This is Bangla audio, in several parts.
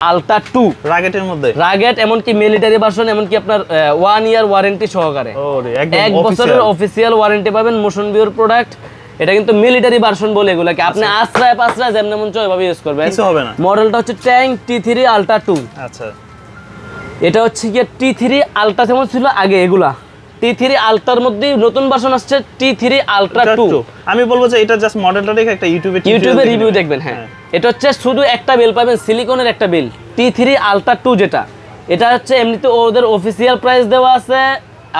আলট্রা 2 রাগেটের মধ্যে, রাগেট এমনকি মিলিটারি ভার্সন, এমনকি আপনার 1 ইয়ার ওয়ারেন্টি সহকারে, এক বছরের অফিসিয়াল ওয়ারেন্টি পাবেন। মোশন ভিউর প্রোডাক্ট, এটা কিন্তু মিলিটারি ভার্সন বলে এগুলাকে আপনি আশ্রয় পাশ্রয় যেমন মন চায় এভাবে ইউজ করবেন, কিছু হবে না। মডেলটা হচ্ছে ট্যাঙ্ক T3 আলট্রা 2। আচ্ছা, এটা হচ্ছে কি T3 আলট্রা যেমন ছিল আগে, এগুলা T3 আলট্রার মধ্যে নতুন ভার্সন আসছে T3 আলট্রা 2। আমি বলবো যে এটা জাস্ট মডেলটা দেখে একটা ইউটিউবে রিভিউ দেখবেন। হ্যাঁ, এটা হচ্ছে শুধু একটা বেল পাবেন, সিলিকনের একটা বেল, T3 আলট্রা 2 যেটা। এটা হচ্ছে এমনিতে ওদের অফিসিয়াল প্রাইস দেওয়া আছে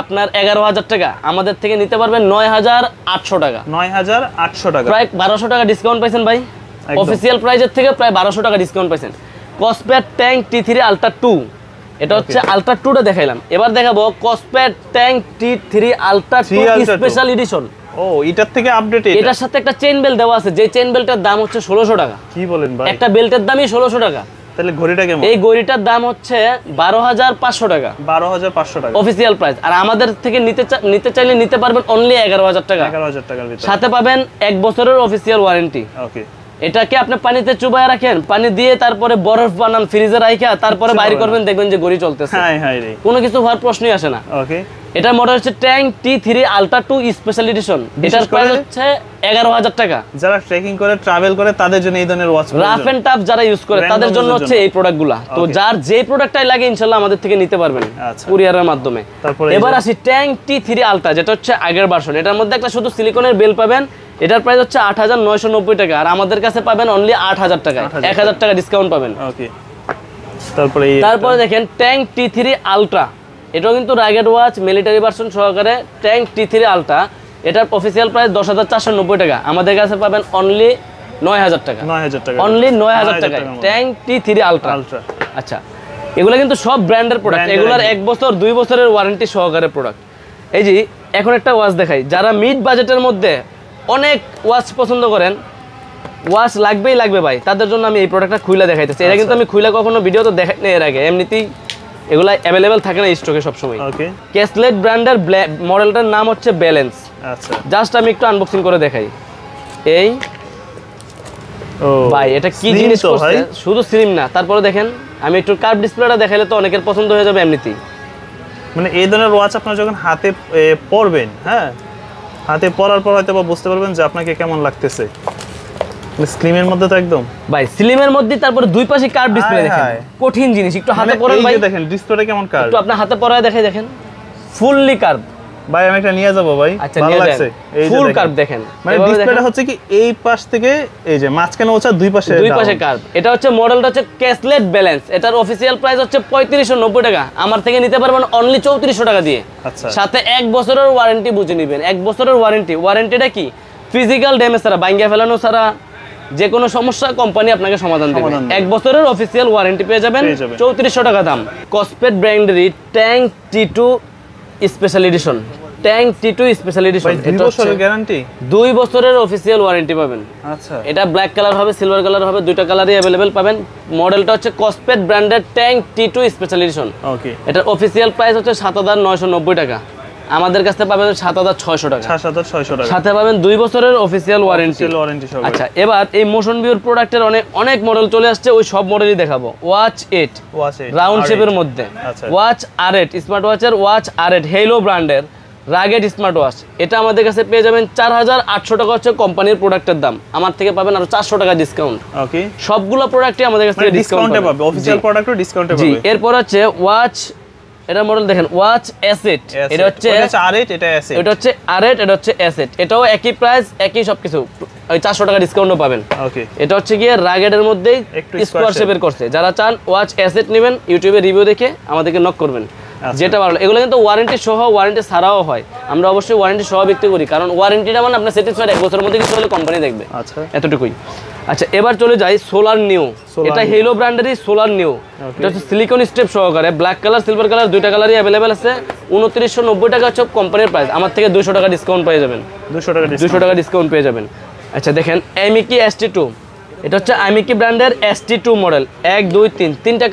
আপনার 11,000 টাকা, আমাদের থেকে নিতে পারবেন 9,800 টাকা। 9,800 টাকা, প্রায় 1200 টাকা ডিসকাউন্ট পাইছেন ভাই। অফিসিয়াল প্রাইসের থেকে প্রায় 1200 টাকা ডিসকাউন্ট পাইছেন। কসপ্যাট ট্যাঙ্ক T3 আলট্রা 2, এটা হচ্ছে আলট্রা 2টা দেখাইলাম। এবার দেখাবো Kospet Tank T3 Ultra 2 special edition. ও, এটার থেকে আপডেটেড। এটার সাথে একটা চেইন বেল্ট দেওয়া আছে, যে চেইন বেল্টের দাম হচ্ছে 1600 টাকা। কি বলেন ভাই, একটা বেল্টের দামই 1600 টাকা। তাহলে ঘড়িটা কেমন? এই ঘড়িটার দাম হচ্ছে 12,500 টাকা, 12,500 টাকা অফিসিয়াল প্রাইস। আর আমাদের থেকে নিতে চাইলে নিতে পারবেন অনলি 11,000 টাকা। 11,000 টাকার ভিতরে সাথে পাবেন 1 বছরের অফিসিয়াল ওয়ারেন্টি। ওকে, এটাকে আপনি পানিতে চুবায় রাখেন, পানি দিয়ে তারপরে বরফ বানান ফ্রিজে রাখা, তারপরে বাইরে করবেন, দেখবেন যে ঘড়ি চলতেছে। হ্যাঁ হ্যাঁ রে, কোনো কিছু হওয়ার প্রশ্নই আসে না। ওকে, এটা মডেল হচ্ছে tank T3 Ultra 2 special addition. এটার প্রাইস হচ্ছে 11,000 টাকা। যারা ট্রেকিং করে, ট্রাভেল করে, তাদের জন্য এই ধরনের ওয়াচ, রাফ এন্ড টাফ যারা ইউজ করে তাদের জন্য হচ্ছে এই প্রোডাক্টগুলা। তো যার যে প্রোডাক্টটাই লাগে ইনশাআল্লাহ আমাদের থেকে নিতে পারবেন কুরিয়ারের মাধ্যমে। এবার আসি ট্যাঙ্ক T3 আলট্রা, যেটা হচ্ছে আগের ভার্সন। এটার মধ্যে একটা শুধু সিলিকনের বেল পাবেন, এটার প্রাইস হচ্ছে 8,990 টাকা, আর আমাদের কাছে পাবেন অনলি 8,000 টাকা, 1,000 টাকা ডিসকাউন্ট পাবেন। ওকে, তারপরে দেখেন ট্যাঙ্ক T3 আলট্রা, এটাও কিন্তু রাগেট ওয়াচ মিলিটারি ভার্সন সহকারে ট্যাঙ্ক T3 আলট্রা। এটার অফিসিয়াল প্রাইস 10,490 টাকা, আমাদের কাছে পাবেন অনলি 9,000 টাকা, 9,000 টাকা, অনলি 9,000 টাকা ট্যাঙ্ক T3 আলট্রা। আচ্ছা, এগুলো কিন্তু সব ব্র্যান্ডের প্রোডাক্ট, এগুলোর 1 বছর 2 বছরের ওয়ারেন্টি সহকারে প্রোডাক্ট। এই যে এখন একটা ওয়াচ দেখাই, যারা মিড বাজেটের মধ্যে অনেক ওয়াচ পছন্দ করেন, ওয়াচ লাগবে ভাই, তাদের জন্য আমি এই প্রোডাক্টটা খুলে দেখাইতেছি। এটা কিন্তু আমি খুলে কখনো ভিডিও তো দেখাই না এর আগে, এমনিতেই এগুলা অ্যাভেলেবেল থাকে না স্টকে সবসময়। ওকে, ক্যাসলেট ব্র্যান্ডের মডেলটার নাম হচ্ছে ব্যালেন্স। আচ্ছা, জাস্ট আমি একটু আনবক্সিং করে দেখাই। এই ও ভাই, এটা কি জিনিস করছে, শুধু স্লিম না, তারপরে দেখেন আমি একটু কার্ভ ডিসপ্লেটা দেখাইলে তো অনেকের পছন্দ হয়ে যাবে এমনিতেই। মানে এই ধরনের ওয়াচ আপনারা যখন হাতে পরবেন, হ্যাঁ, হাতে পরার পর হয়তো বুঝতে পারবেন যে আপনাকে কেমন লাগতেছে। স্লিমের মধ্যে তো একদম ভাই, স্লিমের মধ্যে, তারপরে দুই পাশে কার্ভ ডিসপ্লে দেখেন, কঠিন জিনিস। একটু হাতে পরান ভাই, দেখেন ডিসপ্লেটা কেমন কার্ভ, একটু আপনার হাতে পরায় দেখাই, দেখেন ফুললি কার্ভ। ভাই আমি একটা নিয়ে যাব ভাই, ভালো লাগছে। এই ফুল কার্ভ দেখেন, মানে ডিসপ্লেটা হচ্ছে কি এই পাশ থেকে এই যে মাঝখানে ওচা দুই পাশে কার্ভ। এটা হচ্ছে মডেলটা হচ্ছে ক্যাসলেট ব্যালেন্স। এটার অফিসিয়াল প্রাইস হচ্ছে 3590 টাকা, আমার থেকে নিতে পারবেন অনলি 3400 টাকা দিয়ে। আচ্ছা, সাথে 1 বছরের ওয়ারেন্টি বুঝে নেবেন। 1 বছরের ওয়ারেন্টি, ওয়ারেন্টিটা কি ফিজিক্যাল ড্যামেজ ছাড়া, ভাঙিয়া ফেলানো ছাড়া যে কোনো সমস্যা কোম্পানি আপনাকে সমাধান দেবে। 1 বছরের অফিসিয়াল ওয়ারেন্টি পেয়ে যাবেন, 3400 টাকা দাম। কসপেট ব্র্যান্ডের tank T2 special edition, tank T2 special edition. 2 বছরের গ্যারান্টি, 2 বছরের অফিসিয়াল ওয়ারেন্টি পাবেন। আচ্ছা, এটা ব্ল্যাক কালার হবে, সিলভার কালার হবে, দুইটা কালারই अवेलेबल পাবেন। মডেলটা হচ্ছে কসপেট ব্র্যান্ডের ট্যাঙ্ক T2 স্পেশাল এডিশন। ওকে, এটার অফিসিয়াল প্রাইস হচ্ছে 7,990 টাকা, আমাদের কাছে পাবেন 7,600 টাকা, 7,600 টাকা। সাথে পাবেন 2 বছরের অফিসিয়াল ওয়ারেন্টি। আচ্ছা, এবার এই মোশন ভিউর প্রোডাক্টের অনেক মডেল চলে আসছে, ওই সব মডেলই দেখাবো। ওয়াচ 8 রাউন্ড শেপের মধ্যে, ওয়াচ R8 স্মার্ট ওয়াচের ওয়াচ R8 হেলো ব্র্যান্ডের রাগেট স্মার্ট ওয়াচ। এটা আমাদের কাছে পেয়ে যাবেন 4,800 টাকা হচ্ছে কোম্পানির প্রোডাক্টের দাম, আমার থেকে পাবেন আরো 400 টাকা ডিসকাউন্ট। ওকে, সবগুলো প্রোডাক্টই আমাদের কাছে ডিসকাউন্টে পাবে, অফিশিয়াল প্রোডাক্টও ডিসকাউন্টে পাবে। জি, এরপর হচ্ছে ওয়াচ, এটা মডেল দেখেন ওয়াচ S8, এটা হচ্ছে R8, এটা S8, এটা হচ্ছে R8, এটা হচ্ছে S8, এটাও একই প্রাইস, একই সবকিছু, ওই 400 টাকা ডিসকাউন্টও পাবেন। ওকে, এটা হচ্ছে গিয়ে রাগেটের মধ্যেই স্কোয়ার শেপের করছে। যারা চান ওয়াচ S8 নেবেন, ইউটিউবে রিভিউ দেখে আমাদেরকে নক করবেন, যেটা ভালো। এগুলো কিন্তু ওয়ারেন্টি সহ, ওয়ারেন্টি ছাড়াও হয়, আমরা অবশ্যই ওয়ারেন্টি সহ বিক্রি করি, কারণ ওয়ারেন্টিটা মানে আপনার স্যাটিসফাইড, 1 বছরের মধ্যে কিছু হলে কোম্পানি দেখবে। আচ্ছা, এতটুকুই। আচ্ছা, এবার চলে যাই সোলার নিউ। এটা হেলো ব্র্যান্ডেরই সোলার নিউ। এটা হচ্ছে সিলিকন স্টেপ সহকারে, ব্ল্যাক কালার সিলভার কালার দুইটা কালারই अवेलेबल আছে। 2990 টাকা হচ্ছে কোম্পানির প্রাইস, আমার থেকে 200 টাকা ডিসকাউন্ট পেয়ে যাবেন, 200 টাকা ডিসকাউন্ট পেয়ে যাবেন। আচ্ছা, দেখেন এমিকি ST2, এটা হচ্ছে এমিকি ব্র্যান্ডের ST2 মডেল, 1 2 3 তিনটা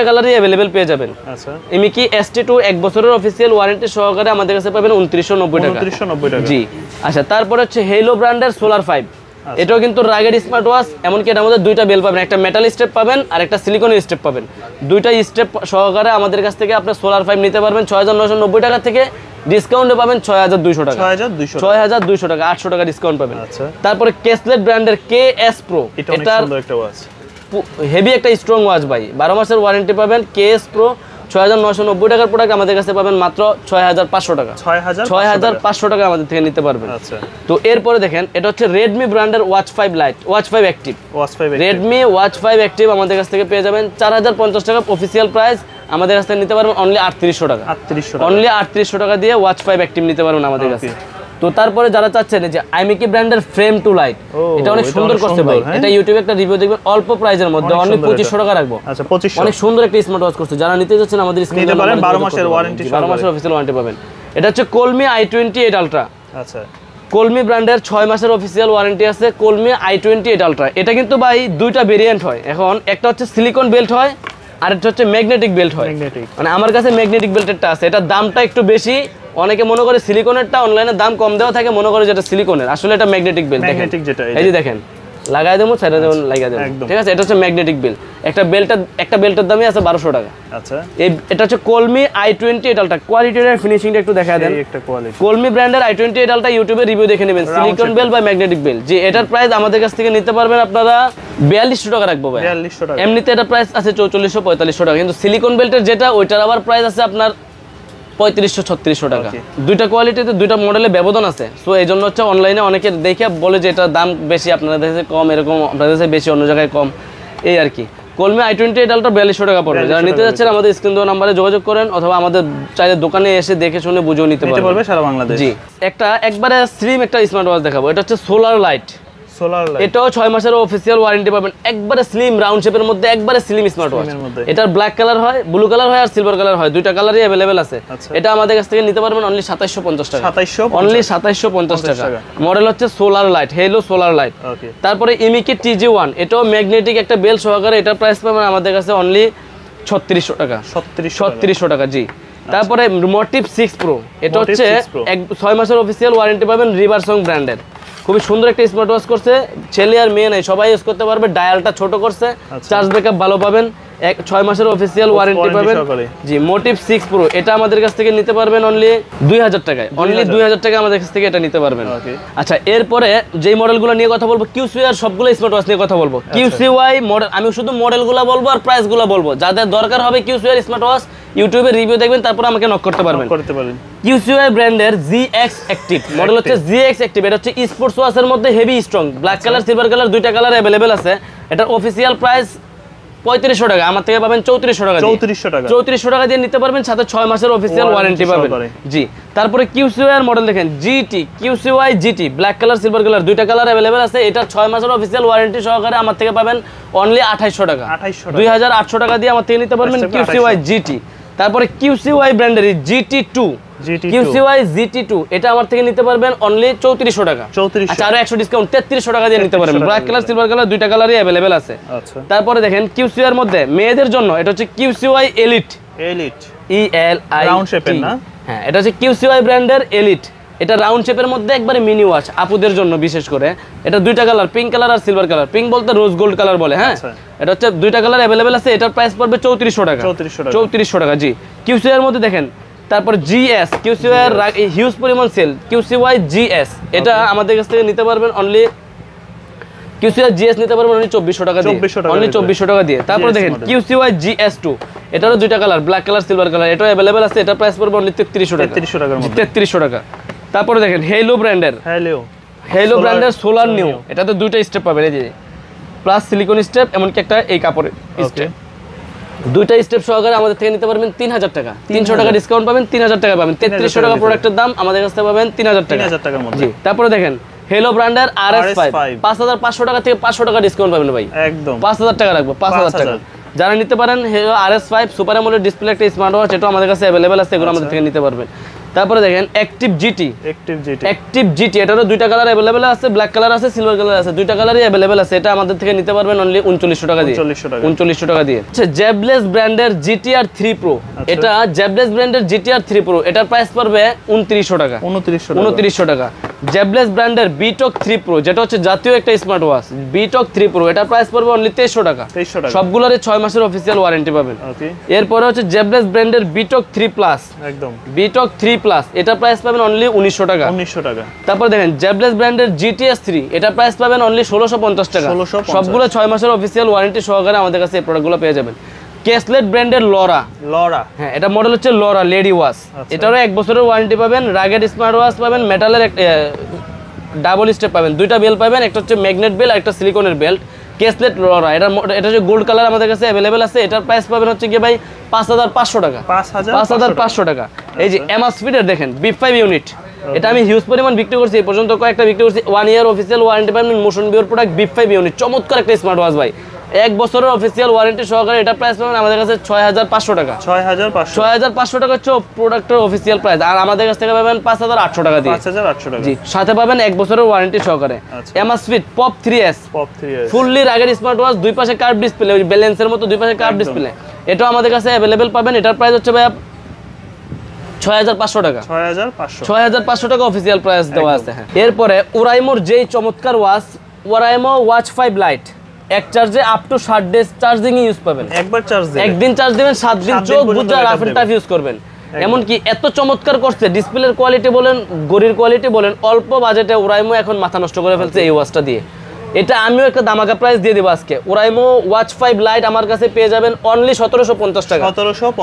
কালারই अवेलेबल পেয়ে যাবেন। আচ্ছা, এমিকি ST2 1 বছরের অফিসিয়াল ওয়ারেন্টি সহকারে আমাদের কাছে পাবেন 2990 টাকা। 2990 টাকা, জি। আচ্ছা, তারপর হচ্ছে হেলো ব্র্যান্ডের সোলার 5, এটাও কিন্তু রাগের স্মার্ট ওয়াচ, এমনকি এটার মধ্যে দুইটা বেল পাবেন, একটা মেটাল স্টেপ পাবেন আর একটা সিলিকনের স্টেপ পাবেন। দুইটা স্টেপ সহকারে আমাদের কাছ থেকে আপনি সোলার 5 নিতে পারবেন 6990 টাকা থেকে, ডিসকাউন্টে পাবেন 6200 টাকা, 6200 টাকা, 800 টাকা ডিসকাউন্ট পাবেন। তারপরে কেসলেট ব্র্যান্ডের KS Pro, এটার সুন্দর একটা ওয়াচ, হেভি একটা স্ট্রং ওয়াচ ভাই, 12 মাসের ওয়ারেন্টি পাবেন। KS Pro 6990 টাকার প্রোডাক্ট আমাদের কাছে পাবেন মাত্র 6500 টাকা, 6500 টাকা আমাদের থেকে নিতে পারবেন। আচ্ছা, তো এরপরে দেখেন এটা হচ্ছে Redmi ব্র্যান্ডের watch 5 Lite, watch 5 active, Redmi watch 5 active আমাদের কাছ থেকে পেয়ে যাবেন 4050 টাকা অফিসিয়াল প্রাইস, আমাদের কাছ থেকে নিতে পারবেন অনলি 3800 টাকা, অনলি 3800 টাকা দিয়ে ওয়াচ 5 অ্যাক্টিভ নিতে পারবেন আমাদের কাছে। তো তারপরে যারা চাচ্ছেন যে আইমিকি ব্র্যান্ডের ফ্রেম টু লাইট, এটা অনেক সুন্দর করছে ভাই, এটা ইউটিউবে একটা রিভিউ দেখবেন অল্প প্রাইসের মধ্যে, অনলি 2500 টাকা রাখবো। আচ্ছা 2500, অনেক সুন্দর একটা স্মার্ট ওয়াচ করছে, যারা নিতে যাচ্ছেন আমাদের স্ক্রিনে নিতে পারেন, 12 মাসের ওয়ারেন্টি, 12 মাসের অফিসিয়াল ওয়ারেন্টি পাবেন। এটা হচ্ছে কলমি i28 আলট্রা, আচ্ছা কলমি ব্র্যান্ডের 6 মাসের অফিসিয়াল ওয়ারেন্টি আছে কলমি i28 আলট্রা। এটা কিন্তু ভাই দুইটা ভেরিয়েন্ট হয়, এখন একটা হচ্ছে সিলিকন বেল্ট হয় আর একটা হচ্ছে ম্যাগনেটিক বেল্ট হয়। মানে আমার কাছে ম্যাগনেটিক বেল্টেরটা আছে, এটা দামটা একটু বেশি, অনেকে মনে করে সিলিকনেরটা অনলাইনে দাম কম দেওয়া থাকে, মনে করে যেটা সিলিকনের, আসলে এটা ম্যাগনেটিক বেল্ট। এই যে দেখেন লাগাই দেবো, সাইডে যেমন লাগাই দেবো, ঠিক আছে। এটা হচ্ছে ম্যাগনেটিক বেল্ট, একটা বেল্টের দামই আছে 1200 টাকা। আচ্ছা, এটা হচ্ছে কলমি i28 আলট্রা, কোয়ালিটি আর ফিনিশিংটা একটু দেখা দেন। কলমি ব্র্যান্ডের i28 আলট্রা ইউটিউবে রিভিউ দেখে নেবেন, সিলিকন বেল্ট বা ম্যাগনেটিক বেল্ট। যে এটার প্রাইস আমাদের কাছ থেকে নিতে পারবেন আপনারা 4200 টাকা রাখবো ভাই, 4200 টাকা। এমনিতে এটা প্রাইস আছে 4400-4500 টাকা, কিন্তু সিলিকন বেল্টের যেটা ওইটার আবার প্রাইস আছে আপনার 3500-3600 টাকা। দুইটা কোয়ালিটিতে দুইটা মডেলে ব্যবধান আছে, সো এই জন্য হচ্ছে অনলাইনে অনেকে দেখে বলে যে এটার দাম বেশি, আপনাদের কাছে কম, এরকম আপনাদের কাছে বেশি, অন্য জায়গায় কম, এই আর কি। কলমি i28 আলট্রা 4200 টাকা পড়বে। যারা নিতে যাচ্ছেন আমাদের স্ক্রিন দেওয়া নাম্বারে যোগাযোগ করেন, অথবা আমাদের চাইলে দোকানে এসে দেখে শুনে বুঝেও নিতে পারবে সারা বাংলাদেশ। জি, একবারে স্লিম একটা স্মার্ট ওয়াচ দেখাবো, এটা হচ্ছে সোলার লাইট, এটাও 6 মাসের অফিসিয়াল ওয়ারেন্টি পাবেন, একবারে স্লিম রাউন্ড শেপের মধ্যে, একবারে স্লিম স্মার্ট ওয়াচ। এটার ব্ল্যাক কালার হয়, ব্লু কালার হয় আর সিলভার কালার হয়, দুইটা কালারই अवेलेबल আছে। এটা আমাদের কাছ থেকে নিতে পারবেন অনলি 2750 টাকা, অনলি 2750 টাকা। মডেল হচ্ছে solar light, hello solar light. তারপরে ইমিকি TG1, এটাও ম্যাগনেটিক একটা বেল সহকারে, এটার প্রাইস পাবেন আমাদের কাছে অনলি 3600 টাকা, 3600 টাকা। জি, তারপরে মোটিভ 6 প্রো, এটা হচ্ছে 6 মাসের অফিসিয়াল ওয়ারেন্টি পাবেন রিভারসং ব্র্যান্ডের, খুবই সুন্দর একটা স্মার্ট ওয়াচ করছে, ছেলে আর মেয়ে নাই সবাই ইউজ করতে পারবে, ডায়ালটা ছোট করছে, চার্জ ব্যাকআপ ভালো পাবেন, 6 মাসের অফিসিয়াল ওয়ারেন্টি পাবেন। জি, মোটিভ 6 প্রো, এটা আমাদের কাছ থেকে নিতে পারবেন অনলি 2000 টাকায়, অনলি 2000 টাকা আমাদের কাছ থেকে এটা নিতে পারবেন। আচ্ছা, এরপরে যেই মডেলগুলো নিয়ে কথা বলবো, QCY সবগুলো স্মার্ট ওয়াচ নিয়ে কথা বলবো। QCY মডেল, আমি শুধু মডেলগুলো বলবো আর প্রাইসগুলো বলবো, যাদের দরকার হবে QCY স্মার্ট ওয়াচ ইউটিউবে রিভিউ দেখবেন, তারপর আমাকে নক করতে পারবেন। QCY ব্র্যান্ডের GX অ্যাক্টিভ মডেল হচ্ছে GX অ্যাক্টিভ, এটা হচ্ছে স্পোর্টস ওয়াচের মধ্যে heavy strong, black colour silver colour দুইটা কালার अवेलेबल আছে। এটার অফিসিয়াল প্রাইস 3500 টাকা, আমার থেকে পাবেন 3400 টাকা, 3400 টাকা দিয়ে নিতে পারবেন, সাথে 6 মাসের অফিসিয়াল ওয়ারেন্টি পাবেন। জি, তারপরে QCY এর মডেল দেখেন QCY GT, black colour silver colour দুইটা কালার अवेलेबल আছে। এটা 6 মাসের অফিসিয়াল ওয়ারেন্টি সহকারে আমার থেকে পাবেন অনলি 2800 টাকা, 2800 টাকা দিয়ে আমার থেকে নিতে পারবেন QCY GT। তারপরে QCY ব্র্যান্ডের GT2, QCY GT2, এটা আমার থেকে নিতে পারবেন অনলি 3400 টাকা, আচ্ছা আরো 100 ডিসকাউন্ট 3300 টাকা দিয়ে নিতে পারবেন, ব্ল্যাক কালার সিলভার কালার দুইটা কালারই अवेलेबल আছে। তারপরে দেখেন QCY এর মধ্যে মেয়েদের জন্য এটা হচ্ছে QCY এলিট, রাউন্ড শেপের না, হ্যাঁ এটা হচ্ছে QCY ব্র্যান্ডের এলিট, এটা রাউন্ড শেপের মধ্যে একবারে মিনি ওয়াচ, আপুদের জন্য বিশেষ করে। এটা দুইটা কালার, পিঙ্ক কালার আর সিলভার কালার, পিঙ্ক বলতে রোজ গোল্ড কালার বলে, হ্যাঁ এটা হচ্ছে দুইটা কালার अवेलेबल আছে। এটার প্রাইস পড়বে 3400 টাকা, 3400 টাকা। জি, QCY এর মধ্যে দেখেন, তারপর GS, QCY এর হিউজ পরিমাণ সেল, QCY GS, এটা আমাদের কাছ থেকে নিতে পারবেন অনলি, QCY GS নিতে পারবেন অনলি 2400 টাকা দিয়ে, অনলি 2400 টাকা দিয়ে। তারপর দেখেন QCY GS2, এটারও দুইটা colour, black colour silver colour, এটাও अवेलेबल আছে। এটার প্রাইস পড়বে অনলি 3300 টাকা, 3300 টাকা। তারপরে দেখেন হেলো ব্র্যান্ডের সোলার নিউ, এটাতে দুইটা স্টেপ পাবেন, এই যে প্লাস সিলিকন স্টেপ, এমনকি একটা এই কাপড়ের স্টেপ, দুইটা স্টেপ সহকারে আমাদের থেকে নিতে পারবেন 3000 টাকা, 300 টাকা ডিসকাউন্ট পাবেন, 3000 টাকা পাবেন, 3300 টাকা প্রোডাক্টের দাম, আমাদের কাছ থেকে পাবেন 3000 টাকার মধ্যে। তারপরে দেখেন হেলো ব্র্যান্ডের RS5, 5500 টাকা থেকে 500 টাকা ডিসকাউন্ট পাবেন ভাই, একদম 5000 টাকা রাখবো, 5000 টাকা। যারা নিতে পারেন hello RS5 super AMOLED display একটা স্মার্ট ওয়াচ, এটা আমাদের কাছে अवेलेबल আছে, এগুলো আমাদের থেকে নিতে পারবেন। তারপরে দেখেন অ্যাক্টিভ GT, এটারও দুইটা কালার अवेलेबल আছে, ব্ল্যাক কালার আছে, সিলভার কালার আছে, দুইটা কালারই अवेलेबल আছে। এটা আমাদের থেকে নিতে পারবেন অনলি 3900 টাকা দিয়ে, 3900 টাকা দিয়ে। আচ্ছা, জেবলেস ব্র্যান্ডের GTR 3 Pro, এটা জেবলেস ব্র্যান্ডের GTR 3 Pro, এটার প্রাইস পড়বে 2900 টাকা, 2900 টাকা। জেবলেস ব্র্যান্ডের বিটক 3 প্রো, যেটা হচ্ছে জাতীয় একটা স্মার্ট ওয়াচ, বিটক 3 প্রো, এটা প্রাইস পড়বে অনলি 2300 টাকা। 2300 টাকা, সবগুলোরই 6 মাসের অফিসিয়াল ওয়ারেন্টি পাবেন। ওকে। এরপরে হচ্ছে জেবলেস ব্র্যান্ডের বিটক 3 প্লাস, একদম বিটক 3 প্লাস, এটা প্রাইস পাবেন অনলি 1900 টাকা। 1900 টাকা। তারপর দেখেন জেবলেস ব্র্যান্ডের GTS 3, এটা প্রাইস পাবেন অনলি 1650 টাকা। 1650, সবগুলো 6 মাসের অফিসিয়াল ওয়ারেন্টি সহকারে আমাদের কাছে এই প্রোডাক্টগুলো পেয়ে যাবেন। কেসলেট ব্র্যান্ডের লরা, হ্যাঁ এটা মডেল হচ্ছে লরা লেডি ওয়াচ, এটারও 1 বছরের ওয়ারেন্টি পাবেন। রাগেড স্মার্ট ওয়াচ পাবেন, মেটালের ডাবল স্টেপ পাবেন, দুইটা বেল পাবেন, একটা হচ্ছে ম্যাগনেট বেল আর একটা সিলিকনের বেল্ট। কেসলেট লরা, এটা হচ্ছে গোল্ড কালার আমাদের কাছে অ্যাভেলেবেল আছে। এটার প্রাইস পাবেন হচ্ছে কি ভাই 5500 টাকা। 5500 টাকা। এই যে এমাসফিটের দেখেন B5 ইউনিট, এটা আমি হিউজ পরিমাণ বিক্রি করছি, এই পর্যন্ত কয়েকটা বিক্রি করছি। 1 ইয়ার অফিসিয়াল ওয়ারেন্টি পাবেন মোশন বিওর প্রোডাক্ট B5 ইউনিট, চমৎকার একটা স্মার্ট ওয়াচ ভাই, 1 বছরের অফিসিয়াল ওয়ারেন্টি সহকারে। এটা প্রাইস পাবেন আমাদের কাছে 6500 টাকা। 6500 টাকা হচ্ছে প্রোডাক্টের অফিসিয়াল প্রাইস, আর আমাদের কাছ থেকে পাবেন 5800 টাকা দিয়ে। 5800 টাকা, জি, সাথে পাবেন 1 বছরের ওয়ারেন্টি সহকারে। এমাসফিট পপ 3S, ফুললি রাগের স্মার্ট ওয়াচ, দুই পাশে কার্ভ ডিসপ্লে, ওই ব্যালেন্সের মতো দুই পাশে কার্ভ ডিসপ্লে, এটাও আমাদের কাছে অ্যাভেলেবেল পাবেন। এটার প্রাইস হচ্ছে ভাই 6500 টাকা। 6500 টাকা অফিসিয়াল প্রাইস দেওয়া আছে। হ্যাঁ, এরপরে ওরাইমোর যেই চমৎকার ওয়াচ, ওরাইমো ওয়াচ 5 লাইট, এক চার্জে up to 60 days charging use পাবেন। একদিন চার্জ দিবেন, 7 দিন চোখ বুঝে রাফ এন্ড টাফ ইউজ করবেন। এমনকি এত চমৎকার করছে, ডিসপ্লের কোয়ালিটি বলেন, ঘড়ির কোয়ালিটি বলেন, অল্প বাজেটে ওরাইমো এখন মাথা নষ্ট করে ফেলছে এই ওয়াচটা দিয়ে। এটা আমিও একটা দামাকা প্রাইস দিয়ে দেবো আজকে। ওরাইমো ওয়াচ 5 লাইট আমার কাছে পেয়ে যাবেন অনলি 1750 টাকা,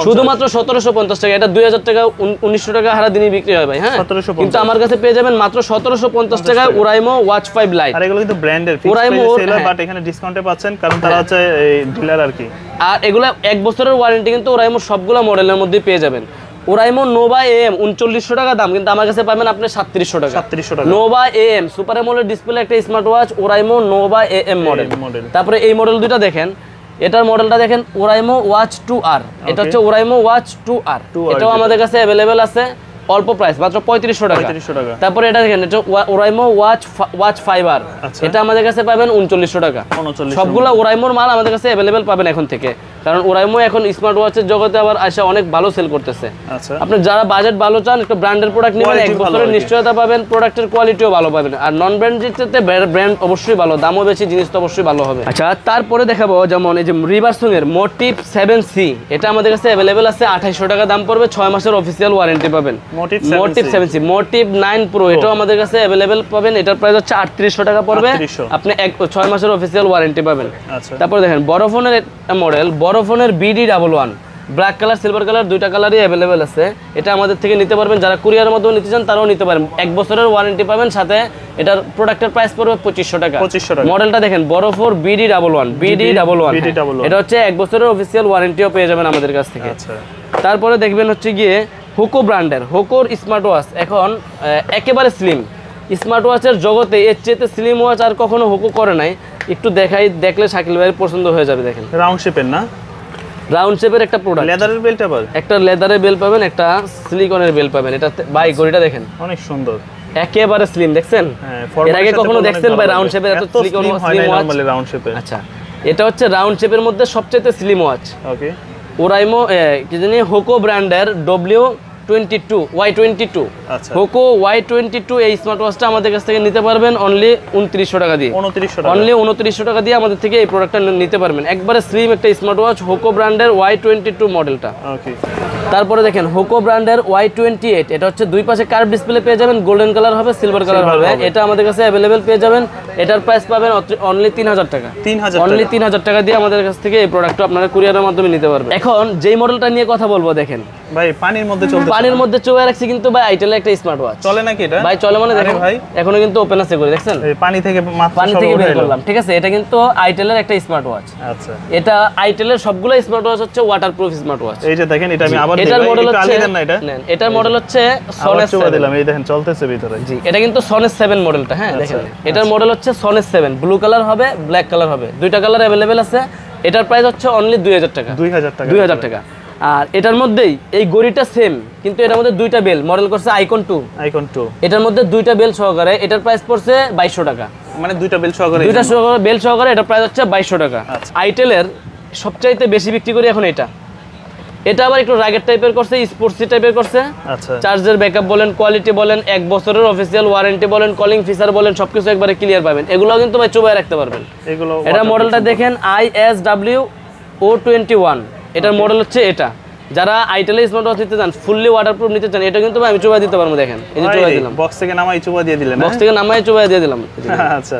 শুধুমাত্র 1750 টাকা। এটা 2000 টাকা 1900 টাকা হারা দিনই বিক্রি হয় ভাই। হ্যাঁ, কিন্তু আমার কাছে পেয়ে যাবেন মাত্র 1750 টাকায় ওরাইমো ওয়াচ 5 লাইট। আর এগুলো কিন্তু ব্র্যান্ডের ফিক্সড প্রাইস সেলার, বাট এখানে ডিসকাউন্টে পাচ্ছেন কারণ তারা হচ্ছে ডিলার আর কি। আর এগুলা 1 বছরের ওয়ারেন্টি কিন্তু ওরাইমো সবগুলো মডেলের মধ্যে পেয়ে যাবেন। ওরাইমো নোভা AM 3900 টাকা দাম, কিন্তু আমার কাছে পাবেন আপনি 3700 টাকা। Nova AM super AMOLED display একটা smart watch, Oraimo Nova AM model. তারপরে এই মডেল দুটো দেখেন, এটার মডেলটা দেখেন ওরাইমো ওয়াচ 2R, এটা হচ্ছে ওরাইমো ওয়াচ 2R, এটাও আমাদের কাছে অ্যাভেলেবেল আছে অল্প প্রাইস মাত্র 3500 টাকা। তারপরে এটা দেখেন, এটা ওরাইমো ওয়াচ 5R, এটা আমাদের কাছে পাবেন 3900 টাকা। সবগুলো ওরাইমোর মাল আমাদের কাছে অ্যাভেলেবেল পাবেন এখন থেকে, কারণ ওরাইমো এখন স্মার্ট ওয়াচের জগতে আবার আসে অনেক ভালো সেল করতেছে। আপনি যারা বাজেট ভালো চান, একটা ব্র্যান্ডের প্রোডাক্ট নেবেন, 1 বছরের নিশ্চয়তা পাবেন, প্রোডাক্টের কোয়ালিটিও ভালো পাবেন। আর নন ব্র্যান্ডের চেয়ে ব্র্যান্ড অবশ্যই ভালো, দামও বেশি, জিনিস তো অবশ্যই ভালো হবে। আচ্ছা, তারপরে দেখাবো যেমন এই যে রিভারসং এর মোটিভ 7C, এটা আমাদের কাছে অ্যাভেলেবেল আছে 2800 টাকা দাম পড়বে, 6 মাসের অফিসিয়াল ওয়ারেন্টি পাবেন। মোটিভ 7C, মোটিভ 9 প্রো, এটাও আমাদের কাছে অ্যাভেলেবেল পাবেন, এটার প্রাইস হচ্ছে 3800 টাকা পড়বে, আপনি 6 মাসের অফিসিয়াল ওয়ারেন্টি পাবেন। তারপরে দেখেন বড় ফোনের মডেল, বড় ফোনের BD11, black colour silver colour দুইটা কালারই অ্যাভেলেবেল আছে। এটা আমাদের থেকে নিতে পারবেন, যারা কুরিয়ারের মাধ্যমে নিতে চান তারাও নিতে পারেন। 1 বছরের ওয়ারেন্টি পাবেন, সাথে এটার প্রোডাক্টের প্রাইস পড়বে 2500 টাকা। মডেলটা দেখেন বড় ফোর BD11, এটা হচ্ছে 1 বছরের অফিসিয়াল ওয়ারেন্টিও পেয়ে যাবেন আমাদের কাছ থেকে। তারপরে দেখবেন হচ্ছে গিয়ে হুকো ব্র্যান্ডের, হুকোর স্মার্ট ওয়াচ এখন একেবারে স্লিম। স্মার্ট ওয়াচের জগতে এর চেয়ে স্লিম ওয়াচ আর কখনো হুকো করে নাই। একটু দেখলে শাকিল ভাইয়ের পছন্দ হয়ে যাবে। দেখেন রাউন্ড শেপের না, রাউন্ড শেপের একটা প্রোডাক্ট, লেদারের বেল্ট, আবার একটা লেদারের বেল পাবেন, একটা সিলিকনের বেল পাবেন। এটা ভাই ঘড়িটা দেখেন অনেক সুন্দর, একেবারে স্লিম। দেখছেন এর আগে কখনো দেখছেন ভাই রাউন্ড শেপের এত সিলিকন ওয়াচ? রাউন্ড শেপের। আচ্ছা, এটা হচ্ছে রাউন্ড শেপের মধ্যে সবচেয়ে স্লিম ওয়াচ। ওকে, ওরাইমো কি জানি হুকো ব্র্যান্ডের Y22 হুকো Y22 এই স্মার্ট ওয়াচটা আমাদের কাছ থেকে নিতে পারবেন অনলি 2900 টাকা দিয়ে। অনলি 2900 টাকা দিয়ে আমাদের থেকে এই প্রোডাক্টটা নিতে পারবেন। একবারে স্লিম একটা স্মার্ট ওয়াচ, হুকো ব্র্যান্ডের Y22 মডেলটা। ওকে, তারপরে দেখেন হুকো ব্র্যান্ডের Y28, এটা হচ্ছে দুই পাশে কার্ভ ডিসপ্লে পেয়ে যাবেন, গোল্ডেন কালার হবে, সিলভার কালার হবে। এটা আমাদের কাছে অ্যাভেলেবেল পেয়ে যাবেন। এটার প্রাইস পাবেন অনলি 3000 টাকা। অনলি 3000 টাকা দিয়ে আমাদের কাছ থেকে এই প্রোডাক্টটা আপনারা কুরিয়ারের মাধ্যমে নিতে পারবেন। এখন যেই মডেলটা নিয়ে কথা বলবো, দেখেন ভাই পানির মধ্যে চলতে, পানির মধ্যে চলে রাখছি, কিন্তু ভাই আইটেলের একটা স্মার্ট ওয়াচ চলে নাকি এটা? ভাই চলে, মানে দেখেন ভাই এখনো কিন্তু ওপেন আছে করে, দেখছেন পানি থেকে বের করলাম, ঠিক আছে। এটা কিন্তু আইটেলের একটা স্মার্ট ওয়াচ। আচ্ছা, এটা আইটেলের সবগুলো স্মার্ট ওয়াচ হচ্ছে ওয়াটারপ্রুফ স্মার্ট ওয়াচ। এই যে দেখেন, এটা আমি আবার এটার মডেল হচ্ছে এটার মডেল হচ্ছে সনেস 7 দিলাম, এই দেখেন চলতেছে ভিতরে। জি, এটা কিন্তু সনেস 7 মডেলটা। হ্যাঁ দেখেন, এটার মডেল হচ্ছে সনেস 7, ব্লু কালার হবে, ব্ল্যাক কালার হবে, দুইটা কালার अवेलेबल আছে। এটার প্রাইস হচ্ছে অনলি 2000 টাকা। 2000 টাকা। আর এটার মধ্যেই এই ঘড়িটা সেম, কিন্তু এটার মধ্যে দুইটা বেল মডেল করছে আইকন 2। এটার মধ্যে দুইটা বেল সহকারে, এটার প্রাইস পড়ছে 2200 টাকা। মানে দুইটা বেল সহকারে, বেল সহকারে এটার প্রাইস হচ্ছে 2200 টাকা। আইটেলের সবচাইতে বেশি বিক্রি করি এখন এটা এটা আবার একটু রাগের টাইপের করছে, স্পোর্টসি টাইপের করছে। আচ্ছা চার্জের ব্যাকআপ বলেন, কোয়ালিটি বলেন, 1 বছরের অফিসিয়াল ওয়ারেন্টি বলেন, কলিং ফিচার বলেন, সবকিছু একবারে ক্লিয়ার পাবেন। এগুলোও কিন্তু ভাই চুবায় রাখতে পারবেন। এগুলো এটা মডেলটা দেখেন ISW021, এটার মডেল হচ্ছে এটা। যারা আইটেল স্মার্ট ওয়াচ নিতে চান, ফুললি ওয়াটারপ্রুফ নিতে চান, এটা কিন্তু ভাই আমি চুবাই দিতে পারবো। দেখেন এই যে চুবাই দিলাম, বক্স থেকে নামাই চুবা দিয়ে দিলেন, বক্স থেকে নামাই চুবাই দিয়ে দিলাম। আচ্ছা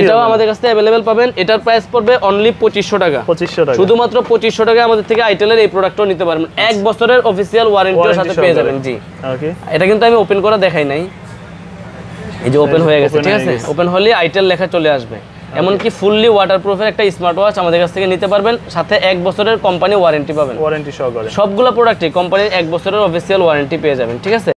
এটাও আমাদের কাছে অ্যাভেলেবেল পাবেন। এটার প্রাইস পড়বে অনলি 2500 টাকা। 2500 টাকা, শুধুমাত্র 2500 টাকা আমাদের থেকে আইটেলের এই প্রোডাক্টও নিতে পারবেন। 1 বছরের অফিসিয়াল ওয়ারেন্টির সাথে পেয়ে যাবেন। জি ওকে, এটা কিন্তু আমি ওপেন করে দেখাই নাই, এই যে ওপেন হয়ে গেছে, ঠিক আছে। ওপেন হলে আইটেল লেখা চলে আসবে। এমনকি ফুললি ওয়াটারপ্রুফের একটা স্মার্ট ওয়াচ আমাদের কাছ থেকে নিতে পারবেন, সাথে 1 বছরের কোম্পানি ওয়ারেন্টি পাবেন। ওয়ারেন্টি সহকারে সবগুলো প্রোডাক্টই কোম্পানির 1 বছরের অফিসিয়াল ওয়ারেন্টি পেয়ে যাবেন, ঠিক আছে।